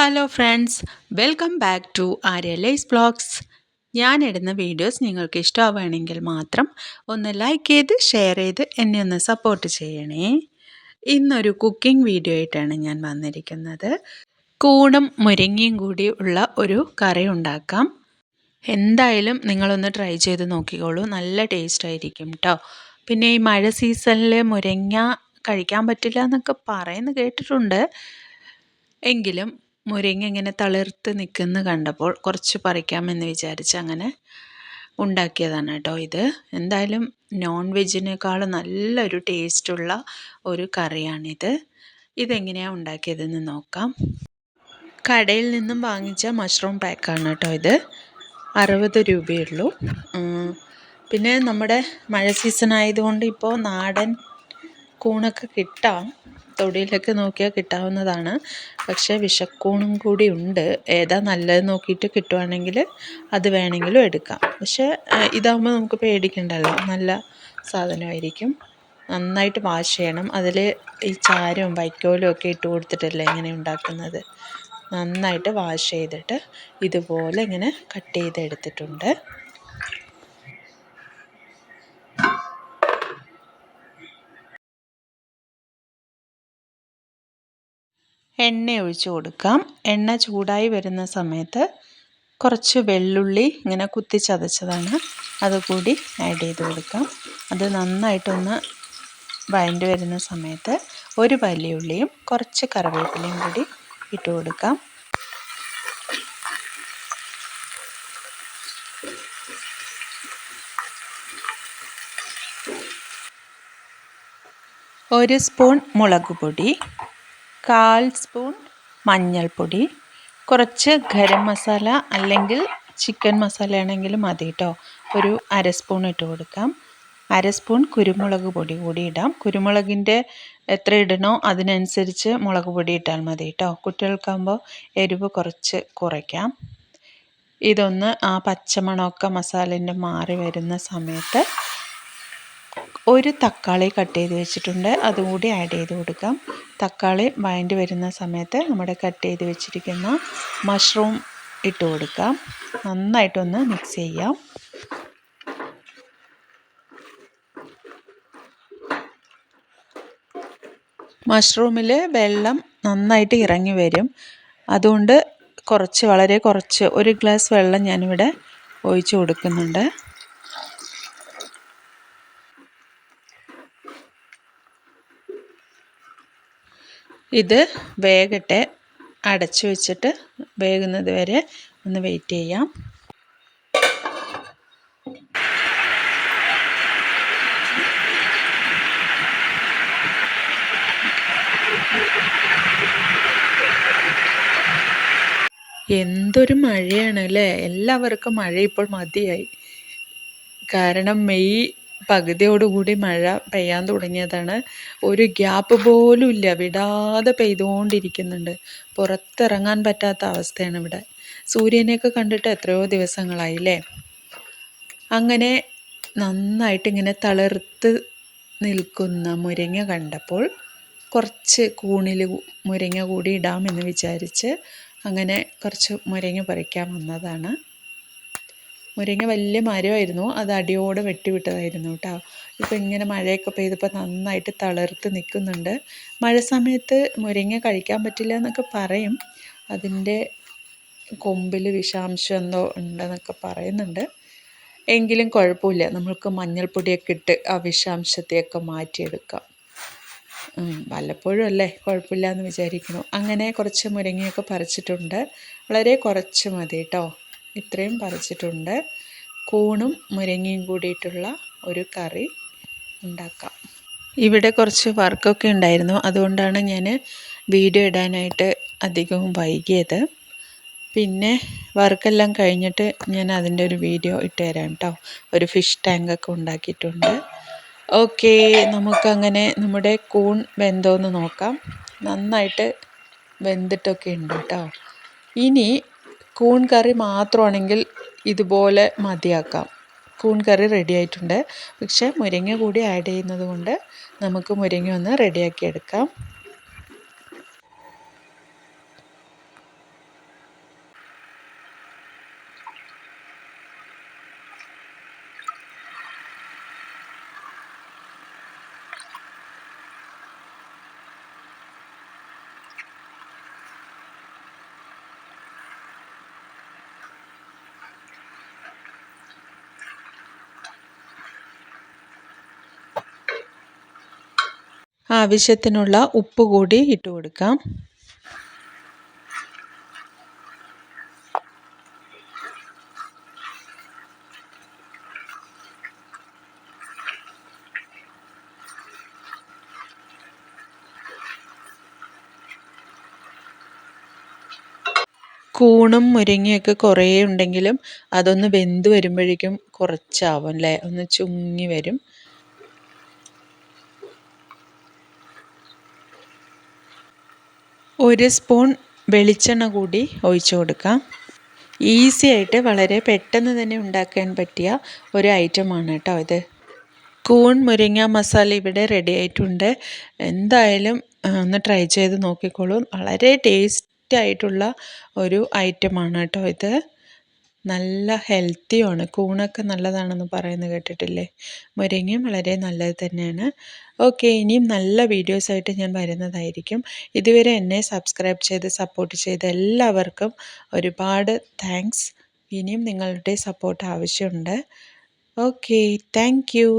Hello friends, welcome back to ആര്യലൈസ് vlogs. ഞാനിടുന്ന videos നിങ്ങൾക്ക് ഇഷ്ടമാവുകയാണെങ്കിൽ മാത്രം ഒന്ന് ലൈക്ക് ചെയ്ത് ഷെയർ ചെയ്ത് എന്നെ ഒന്ന് സപ്പോർട്ട് ചെയ്യണേ. ഇന്നൊരു കുക്കിംഗ് വീഡിയോ ആയിട്ടാണ് ഞാൻ വന്നിരിക്കുന്നത്. കൂണും മുരിങ്ങയും കൂടി ഉള്ള ഒരു കറി ഉണ്ടാക്കാം. എന്തായാലും നിങ്ങളൊന്ന് ട്രൈ ചെയ്ത് നോക്കിക്കോളൂ, നല്ല ടേസ്റ്റ് ആയിരിക്കും കേട്ടോ. പിന്നെ ഈ മഴ സീസണിൽ മുരിങ്ങ കഴിക്കാൻ പറ്റില്ല എന്നൊക്കെ പറയുന്നത് കേട്ടിട്ടുണ്ട്. എങ്കിലും മുരിങ്ങ ഇങ്ങനെ തളിർത്ത് നിൽക്കുന്ന കണ്ടപ്പോൾ കുറച്ച് പറിക്കാമെന്ന് വിചാരിച്ച് അങ്ങനെ ഉണ്ടാക്കിയതാണ് കേട്ടോ ഇത്. എന്തായാലും നോൺ വെജിനേക്കാളും നല്ലൊരു ടേസ്റ്റുള്ള ഒരു കറിയാണിത്. ഇതെങ്ങനെയാണ് ഉണ്ടാക്കിയതെന്ന് നോക്കാം. കടയിൽ നിന്നും വാങ്ങിച്ച മഷ്റൂം പാക്കാണ് കേട്ടോ ഇത്. 60 രൂപയുള്ളൂ. പിന്നെ നമ്മുടെ മഴ സീസൺ ആയതുകൊണ്ട് ഇപ്പോൾ നാടൻ കൂണൊക്കെ കിട്ടാം, തൊടിയിലൊക്കെ നോക്കിയാൽ കിട്ടാവുന്നതാണ്. പക്ഷേ വിഷക്കൂണും കൂടി ഉണ്ട്. ഏതാ നല്ലത് നോക്കിയിട്ട് കിട്ടുവാണെങ്കിൽ അത് വേണമെങ്കിലും എടുക്കാം. പക്ഷേ ഇതാകുമ്പോൾ നമുക്ക് പേടിക്കണ്ടല്ലോ, നല്ല സാധനമായിരിക്കും. നന്നായിട്ട് വാഷ് ചെയ്യണം. അതിൽ ഈ ചാരവും വൈക്കോലും ഒക്കെ ഇട്ട് കൊടുത്തിട്ടല്ലേ ഇങ്ങനെ ഉണ്ടാക്കുന്നത്. നന്നായിട്ട് വാഷ് ചെയ്തിട്ട് ഇതുപോലെ ഇങ്ങനെ കട്ട് ചെയ്തെടുത്തിട്ടുണ്ട്. എണ്ണ ഒഴിച്ച് കൊടുക്കാം. എണ്ണ ചൂടായി വരുന്ന സമയത്ത് കുറച്ച് വെള്ളുള്ളി ഇങ്ങനെ കുത്തി ചതച്ചതാണ്, അതുകൂടി ആഡ് ചെയ്ത് കൊടുക്കാം. അത് നന്നായിട്ടൊന്ന് വഴണ്ടി വരുന്ന സമയത്ത് ഒരു വലിയ ഉള്ളിയും കുറച്ച് കറിവേപ്പിലയും കൂടി ഇട്ട് കൊടുക്കാം. ഒരു സ്പൂൺ മുളക് പൊടി, 1/4 സ്പൂൺ മഞ്ഞൾപ്പൊടി, കുറച്ച് ഗരം മസാല അല്ലെങ്കിൽ ചിക്കൻ മസാല ആണെങ്കിലും മതി കേട്ടോ. ഒരു 1/2 സ്പൂൺ ഇട്ട് കൊടുക്കാം. 1/2 സ്പൂൺ കുരുമുളക് പൊടി കൂടി ഇടാം. കുരുമുളകിൻ്റെ എത്ര ഇടണോ അതിനനുസരിച്ച് മുളക് പൊടി ഇട്ടാൽ മതി കേട്ടോ. കുട്ടികൾക്കാകുമ്പോൾ എരിവ് കുറച്ച് കുറയ്ക്കാം. ഇതൊന്ന് ആ പച്ചമണമൊക്കെ മസാലേൻ്റെ മാറി വരുന്ന സമയത്ത് ഒരു തക്കാളി കട്ട് ചെയ്ത് വെച്ചിട്ടുണ്ട്, അതുകൂടി ആഡ് ചെയ്ത് കൊടുക്കാം. തക്കാളി വഴണ്ടി വരുന്ന സമയത്ത് നമ്മുടെ കട്ട് ചെയ്ത് വെച്ചിരിക്കുന്ന മഷ്റൂം ഇട്ട് കൊടുക്കാം. നന്നായിട്ടൊന്ന് മിക്സ് ചെയ്യാം. മഷ്റൂമിൽ വെള്ളം നന്നായിട്ട് ഇറങ്ങി വരും. അതുകൊണ്ട് വളരെ കുറച്ച് 1 ഗ്ലാസ് വെള്ളം ഞാനിവിടെ ഒഴിച്ച് കൊടുക്കുന്നുണ്ട്. ഇത് വേകട്ടെ. അടച്ചു വെച്ചിട്ട് വേകുന്നത് വരെ ഒന്ന് വെയിറ്റ് ചെയ്യാം. എന്തൊരു മഴയാണ് അല്ലേ! എല്ലാവർക്കും മഴ ഇപ്പോൾ മതിയായി. കാരണം മെയ് പകുതിയോടുകൂടി മഴ പെയ്യാൻ തുടങ്ങിയതാണ്. ഒരു ഗ്യാപ്പ് പോലും ഇല്ല, വിടാതെ പെയ്തുകൊണ്ടിരിക്കുന്നുണ്ട്. പുറത്തിറങ്ങാൻ പറ്റാത്ത അവസ്ഥയാണ് ഇവിടെ. സൂര്യനെയൊക്കെ കണ്ടിട്ട് എത്രയോ ദിവസങ്ങളായില്ലേ. അങ്ങനെ നന്നായിട്ട് ഇങ്ങനെ തളിർത്ത് നിൽക്കുന്ന മുരിങ്ങ കണ്ടപ്പോൾ കുറച്ച് കൂണിൽ മുരിങ്ങ കൂടി ഇടാമെന്ന് വിചാരിച്ച് അങ്ങനെ കുറച്ച് മുരിങ്ങ പറിക്കാൻ വന്നതാണ്. മുരിങ്ങ വലിയ മരമായിരുന്നു, അത് അടിയോടെ വെട്ടിവിട്ടതായിരുന്നു കേട്ടോ. ഇപ്പോൾ ഇങ്ങനെ മഴയൊക്കെ പെയ്തപ്പോൾ നന്നായിട്ട് തളിർത്ത് നിൽക്കുന്നുണ്ട്. മഴ സമയത്ത് മുരിങ്ങ കഴിക്കാൻ പറ്റില്ല എന്നൊക്കെ പറയും. അതിൻ്റെ കൊമ്പിൽ വിഷാംശം എന്തോ ഉണ്ടെന്നൊക്കെ പറയുന്നുണ്ട്. എങ്കിലും കുഴപ്പമില്ല, നമ്മൾക്ക് മഞ്ഞൾപ്പൊടിയൊക്കെ ഇട്ട് ആ വിഷാംശത്തെയൊക്കെ മാറ്റിയെടുക്കാം. വല്ലപ്പോഴും അല്ലേ, കുഴപ്പമില്ല എന്ന് വിചാരിക്കുന്നു. അങ്ങനെ കുറച്ച് മുരിങ്ങയൊക്കെ പറിച്ചിട്ടുണ്ട്. വളരെ കുറച്ച് മതി കേട്ടോ. ഇത്രയും പറിച്ചിട്ടുണ്ട്. കൂണും മുരിങ്ങയും കൂടിയിട്ടുള്ള ഒരു കറി ഉണ്ടാക്കാം. ഇവിടെ കുറച്ച് വർക്കൊക്കെ ഉണ്ടായിരുന്നു, അതുകൊണ്ടാണ് ഞാൻ വീഡിയോ ഇടാനായിട്ട് അധികവും വൈകിയത്. പിന്നെ വർക്കെല്ലാം കഴിഞ്ഞിട്ട് ഞാൻ അതിൻ്റെ ഒരു വീഡിയോ ഇട്ട് തരാം കേട്ടോ. ഒരു ഫിഷ് ടാങ്കൊക്കെ ഉണ്ടാക്കിയിട്ടുണ്ട്. ഓക്കെ, നമുക്കങ്ങനെ നമ്മുടെ കൂൺ വെന്തോന്ന് നോക്കാം. നന്നായിട്ട് വെന്തിട്ടൊക്കെ ഉണ്ട് കേട്ടോ. ഇനി കൂൺ കറി മാത്രമാണെങ്കിൽ ഇതുപോലെ മതിയാക്കാം. കൂൺ കറി റെഡി ആയിട്ടുണ്ട്. പക്ഷേ മുരിങ്ങ കൂടി ആഡ് ചെയ്യുന്നത് കൊണ്ട് നമുക്ക് മുരിങ്ങ ഒന്ന് റെഡിയാക്കി എടുക്കാം. ആവശ്യത്തിനുള്ള ഉപ്പ് കൂടി ഇട്ട് കൊടുക്കാം. കൂണും മുരിങ്ങയൊക്കെ കുറേ ഉണ്ടെങ്കിലും അതൊന്ന് വെന്ത് വരുമ്പോഴേക്കും കുറച്ചാവും അല്ലേ, ഒന്ന് ചുങ്ങി വരും. ഒരു സ്പൂൺ വെളിച്ചെണ്ണ കൂടി ഒഴിച്ചു കൊടുക്കാം. ഈസി ആയിട്ട് വളരെ പെട്ടെന്ന് തന്നെ ഉണ്ടാക്കാൻ പറ്റിയ ഒരു ഐറ്റമാണ് കേട്ടോ ഇത്. കൂൺ മുരിങ്ങ മസാല ഇവിടെ റെഡി ആയിട്ടുണ്ട്. എന്തായാലും ഒന്ന് ട്രൈ ചെയ്ത് നോക്കിക്കോളൂ. വളരെ ടേസ്റ്റി ആയിട്ടുള്ള ഒരു ഐറ്റമാണ് കേട്ടോ ഇത്. നല്ല ഹെൽത്തിയുമാണ്. കൂണൊക്കെ നല്ലതാണെന്ന് പറയുന്നത് കേട്ടിട്ടില്ലേ. മുരിങ്ങയും വളരെ നല്ലത് തന്നെയാണ്. ഓക്കെ, ഇനിയും നല്ല വീഡിയോസായിട്ട് ഞാൻ വരുന്നതായിരിക്കും. ഇതുവരെ എന്നെ സബ്സ്ക്രൈബ് ചെയ്ത് സപ്പോർട്ട് ചെയ്ത എല്ലാവർക്കും ഒരുപാട് താങ്ക്സ്. ഇനിയും നിങ്ങളുടെ സപ്പോർട്ട് ആവശ്യമുണ്ട്. Okay, thank you.